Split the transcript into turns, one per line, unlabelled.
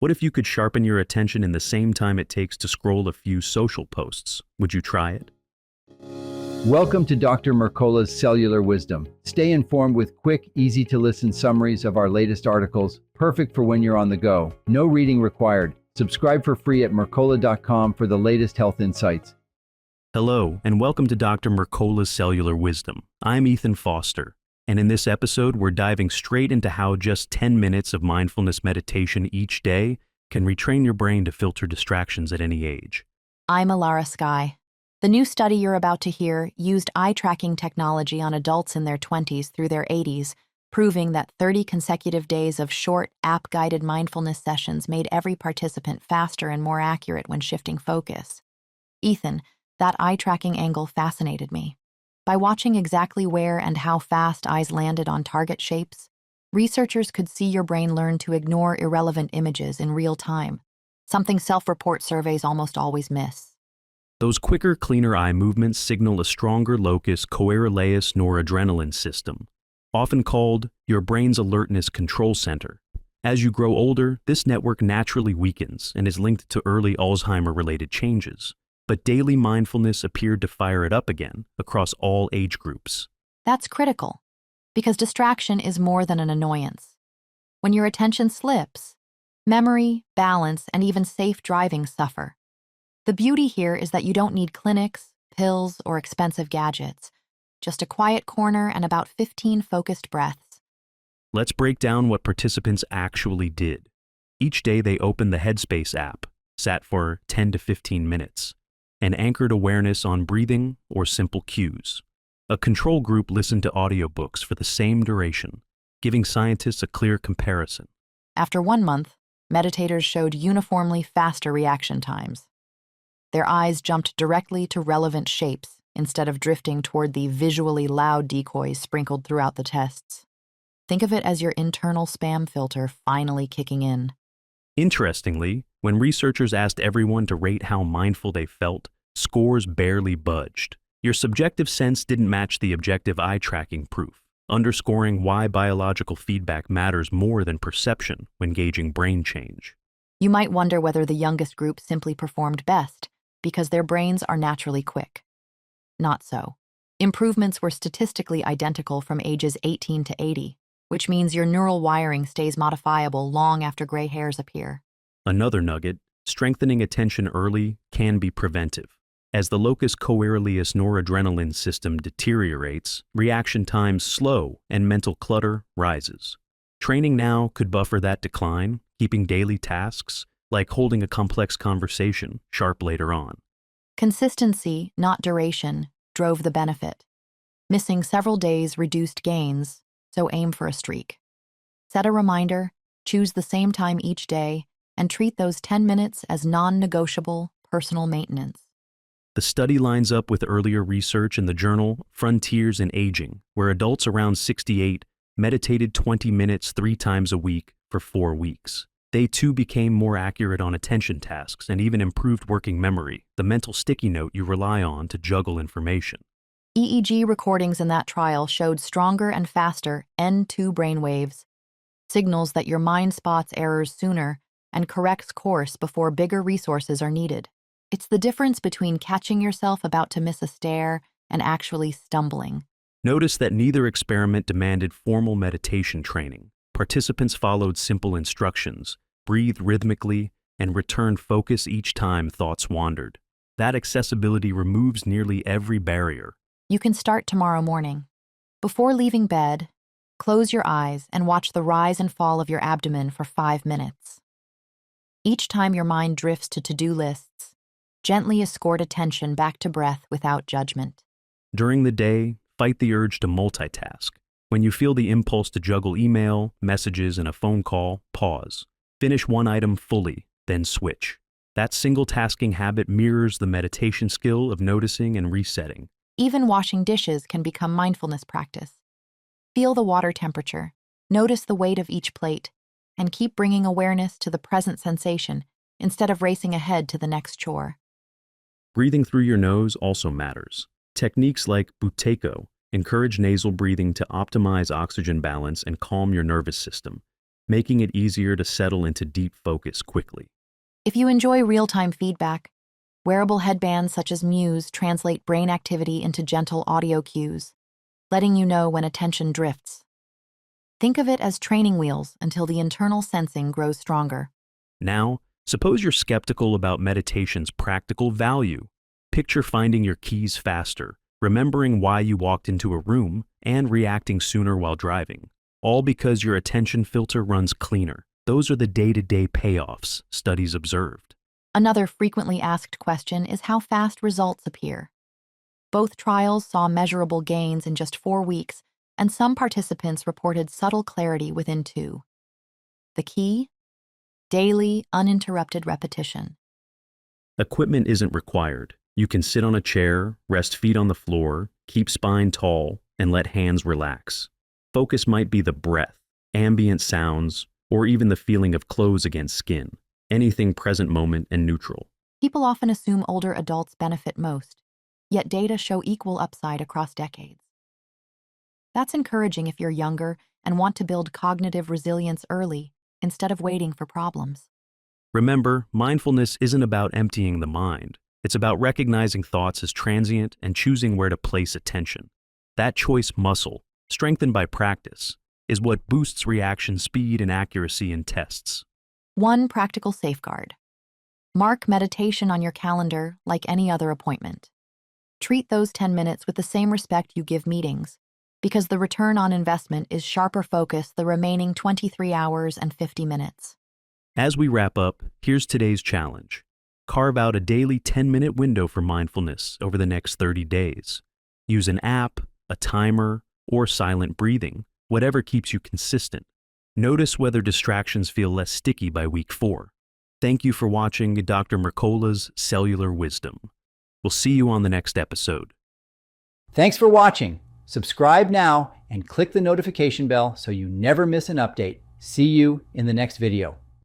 What if you could sharpen your attention in the same time it takes to scroll a few social posts? Would you try it?
Welcome to Dr. Mercola's Cellular Wisdom. Stay informed with quick, easy-to-listen summaries of our latest articles, perfect for when you're on the go. No reading required. Subscribe for free at mercola.com for the latest health insights.
Hello, and welcome to Dr. Mercola's Cellular Wisdom. I'm Ethan Foster, and in this episode, we're diving straight into how just 10 minutes of mindfulness meditation each day can retrain your brain to filter distractions at any age.
I'm Alara Sky. The new study you're about to hear used eye-tracking technology on adults in their 20s through their 80s, proving that 30 consecutive days of short, app-guided mindfulness sessions made every participant faster and more accurate when shifting focus. Ethan, that eye-tracking angle fascinated me. By watching exactly where and how fast eyes landed on target shapes, researchers could see your brain learn to ignore irrelevant images in real time, something self-report surveys almost always miss.
Those quicker, cleaner eye movements signal a stronger locus coeruleus noradrenaline system, often called your brain's alertness control center. As you grow older, this network naturally weakens and is linked to early Alzheimer-related changes. But daily mindfulness appeared to fire it up again across all age groups.
That's critical, because distraction is more than an annoyance. When your attention slips, memory, balance, and even safe driving suffer. The beauty here is that you don't need clinics, pills, or expensive gadgets, just a quiet corner and about 15 focused breaths.
Let's break down what participants actually did. Each day they opened the Headspace app, sat for 10 to 15 minutes, and anchored awareness on breathing or simple cues. A control group listened to audiobooks for the same duration, giving scientists a clear comparison.
After 1 month, meditators showed uniformly faster reaction times. Their eyes jumped directly to relevant shapes instead of drifting toward the visually loud decoys sprinkled throughout the tests. Think of it as your internal spam filter finally kicking in.
Interestingly, when researchers asked everyone to rate how mindful they felt, scores barely budged. Your subjective sense didn't match the objective eye-tracking proof, underscoring why biological feedback matters more than perception when gauging brain change.
You might wonder whether the youngest group simply performed best because their brains are naturally quick. Not so. Improvements were statistically identical from ages 18 to 80, which means your neural wiring stays modifiable long after gray hairs appear.
Another nugget, strengthening attention early can be preventive. As the locus coeruleus noradrenaline system deteriorates, reaction times slow and mental clutter rises. Training now could buffer that decline, keeping daily tasks, like holding a complex conversation, sharp later on.
Consistency, not duration, drove the benefit. Missing several days reduced gains, so aim for a streak. Set a reminder, choose the same time each day, and treat those 10 minutes as non-negotiable personal maintenance.
The study lines up with earlier research in the journal Frontiers in Aging, where adults around 68 meditated 20 minutes 3 times a week for 4 weeks. They too became more accurate on attention tasks and even improved working memory, the mental sticky note you rely on to juggle information.
EEG recordings in that trial showed stronger and faster N2 brainwaves, signals that your mind spots errors sooner and corrects course before bigger resources are needed. It's the difference between catching yourself about to miss a stare and actually stumbling.
Notice that neither experiment demanded formal meditation training. Participants followed simple instructions, breathed rhythmically, and returned focus each time thoughts wandered. That accessibility removes nearly every barrier.
You can start tomorrow morning. Before leaving bed, close your eyes and watch the rise and fall of your abdomen for 5 minutes. Each time your mind drifts to to-do lists, gently escort attention back to breath without judgment.
During the day, fight the urge to multitask. When you feel the impulse to juggle email, messages, and a phone call, pause. Finish one item fully, then switch. That single-tasking habit mirrors the meditation skill of noticing and resetting.
Even washing dishes can become mindfulness practice. Feel the water temperature, notice the weight of each plate, and keep bringing awareness to the present sensation instead of racing ahead to the next chore.
Breathing through your nose also matters. Techniques like Buteyko encourage nasal breathing to optimize oxygen balance and calm your nervous system. making it easier to settle into deep focus quickly.
If you enjoy real-time feedback, wearable headbands such as Muse translate brain activity into gentle audio cues, letting you know when attention drifts. Think of it as training wheels until the internal sensing grows stronger.
Now, suppose you're skeptical about meditation's practical value. Picture finding your keys faster, remembering why you walked into a room, and reacting sooner while driving, all because your attention filter runs cleaner. Those are the day-to-day payoffs studies observed.
Another frequently asked question is how fast results appear. Both trials saw measurable gains in just 4 weeks, and some participants reported subtle clarity within 2. The key? Daily, uninterrupted repetition.
Equipment isn't required. You can sit on a chair, rest feet on the floor, keep spine tall, and let hands relax. Focus might be the breath, ambient sounds, or even the feeling of clothes against skin. Anything present moment and neutral.
People often assume older adults benefit most, yet data show equal upside across decades. That's encouraging if you're younger and want to build cognitive resilience early instead of waiting for problems.
Remember, mindfulness isn't about emptying the mind. It's about recognizing thoughts as transient and choosing where to place attention. That choice muscle, strengthened by practice, is what boosts reaction speed and accuracy in tests.
One practical safeguard. Mark meditation on your calendar like any other appointment. Treat those 10 minutes with the same respect you give meetings, because the return on investment is sharper focus the remaining 23 hours and 50 minutes.
As we wrap up, here's today's challenge. Carve out a daily 10-minute window for mindfulness over the next 30 days. Use an app, a timer, or silent breathing, whatever keeps you consistent. Notice whether distractions feel less sticky by week 4. Thank you for watching Dr. Mercola's Cellular Wisdom. We'll see you on the next episode.
Thanks for watching. Subscribe now and click the notification bell so you never miss an update. See you in the next video.